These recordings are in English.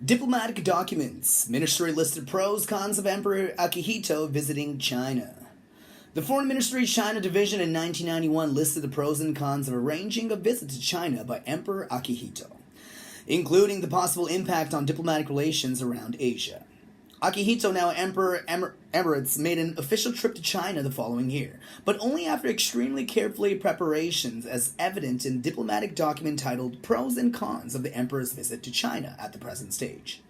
Diplomatic documents. Ministry listed pros, cons of Emperor Akihito visiting China. The Foreign Ministry China Division in 1991 listed the pros and cons of arranging a visit to China by Emperor Akihito, including the possible impact on diplomatic relations around Asia. Akihito, now Emperor Emirates, made an official trip to China the following year, but only after extremely carefully preparations, as evident in a diplomatic document titled Pros and Cons of the Emperor's Visit to China at the present stage.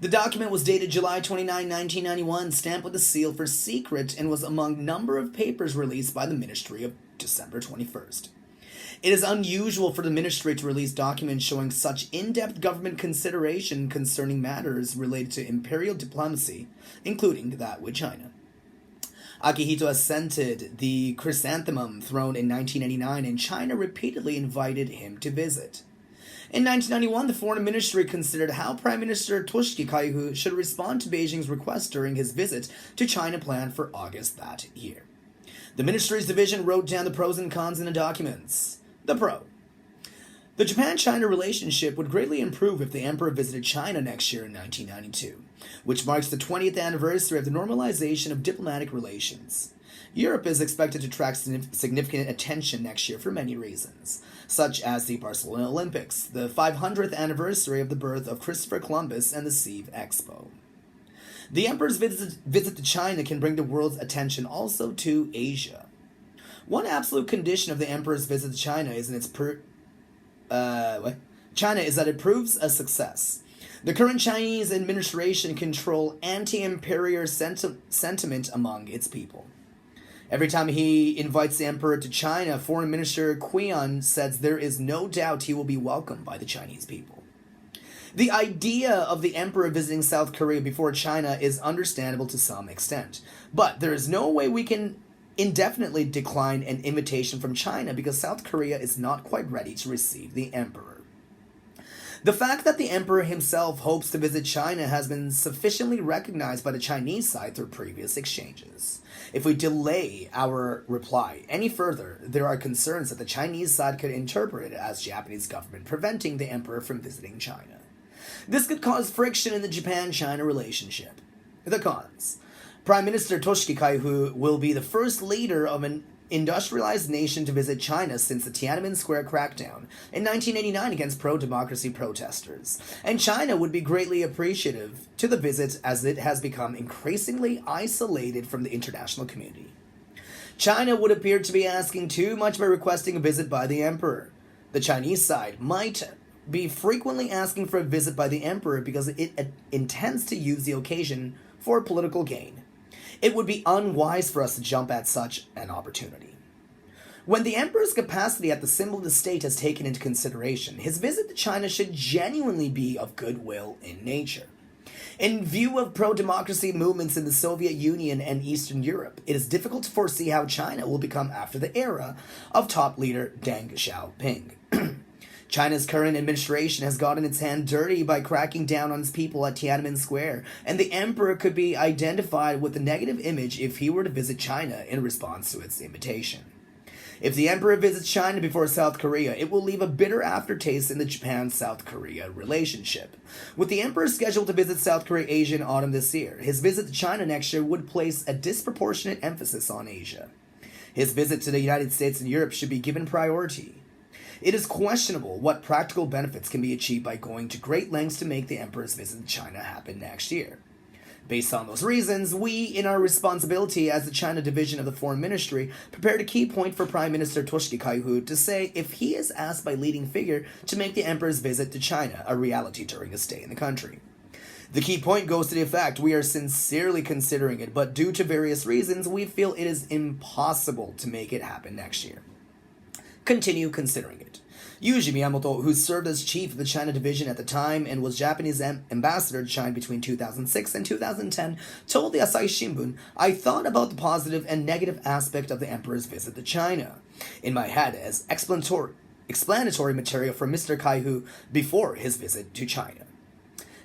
The document was dated July 29, 1991, stamped with a seal for secret, and was among a number of papers released by the Ministry of December 21st. It is unusual for the ministry to release documents showing such in-depth government consideration concerning matters related to imperial diplomacy, including that with China. Akihito ascended the chrysanthemum throne in 1989, and China repeatedly invited him to visit. In 1991, the Foreign Ministry considered how Prime Minister Toshiki Kaihu should respond to Beijing's request during his visit to China planned for August that year. The ministry's division wrote down the pros and cons in the documents. The pro. The Japan-China relationship would greatly improve if the emperor visited China next year in 1992, which marks the 20th anniversary of the normalization of diplomatic relations. Europe is expected to attract significant attention next year for many reasons, such as the Barcelona Olympics, the 500th anniversary of the birth of Christopher Columbus, and the Sieve Expo. The emperor's visit to China can bring the world's attention also to Asia. One absolute condition of the emperor's visit to China is that it proves a success. The current Chinese administration control anti-imperial sentiment among its people. Every time he invites the emperor to China, Foreign Minister Qian says there is no doubt he will be welcomed by the Chinese people. The idea of the emperor visiting South Korea before China is understandable to some extent, but there is no way we can indefinitely decline an invitation from China because South Korea is not quite ready to receive the emperor. The fact that the emperor himself hopes to visit China has been sufficiently recognized by the Chinese side through previous exchanges. If we delay our reply any further, there are concerns that the Chinese side could interpret it as Japanese government preventing the emperor from visiting China. This could cause friction in the Japan-China relationship. The cons. Prime Minister Toshiki Kaihu will be the first leader of an industrialized nation to visit China since the Tiananmen Square crackdown in 1989 against pro-democracy protesters, and China would be greatly appreciative to the visit as it has become increasingly isolated from the international community. China would appear to be asking too much by requesting a visit by the emperor. The Chinese side might be frequently asking for a visit by the emperor because it intends to use the occasion for political gain. It would be unwise for us to jump at such an opportunity. When the emperor's capacity as the symbol of the state is taken into consideration, his visit to China should genuinely be of goodwill in nature. In view of pro-democracy movements in the Soviet Union and Eastern Europe, it is difficult to foresee how China will become after the era of top leader Deng Xiaoping. China's current administration has gotten its hand dirty by cracking down on its people at Tiananmen Square, and the emperor could be identified with a negative image if he were to visit China in response to its invitation. If the emperor visits China before South Korea, it will leave a bitter aftertaste in the Japan-South Korea relationship. With the emperor scheduled to visit South Korea Asia in autumn this year, his visit to China next year would place a disproportionate emphasis on Asia. His visit to the United States and Europe should be given priority. It is questionable what practical benefits can be achieved by going to great lengths to make the emperor's visit to China happen next year. Based on those reasons, we, in our responsibility as the China division of the Foreign Ministry, prepared a key point for Prime Minister Toshiki Kaihu to say if he is asked by leading figure to make the emperor's visit to China a reality during his stay in the country. The key point goes to the effect we are sincerely considering it, but due to various reasons, we feel it is impossible to make it happen next year. Continue considering it. Yuji Miyamoto, who served as chief of the China division at the time and was Japanese ambassador to China between 2006 and 2010, told the Asahi Shimbun, "I thought about the positive and negative aspect of the emperor's visit to China in my head as explanatory material for Mr. Kaihu before his visit to China."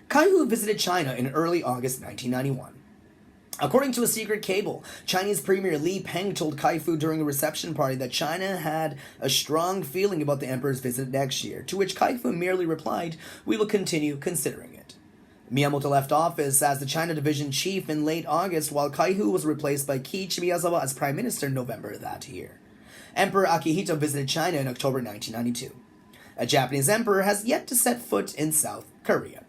Kaihu visited China in early August 1991. According to a secret cable, Chinese Premier Li Peng told Kaifu during a reception party that China had a strong feeling about the emperor's visit next year, to which Kaifu merely replied, "We will continue considering it." Miyamoto left office as the China division chief in late August, while Kaihu was replaced by Kiichi Miyazawa as prime minister in November that year. Emperor Akihito visited China in October 1992. A Japanese emperor has yet to set foot in South Korea.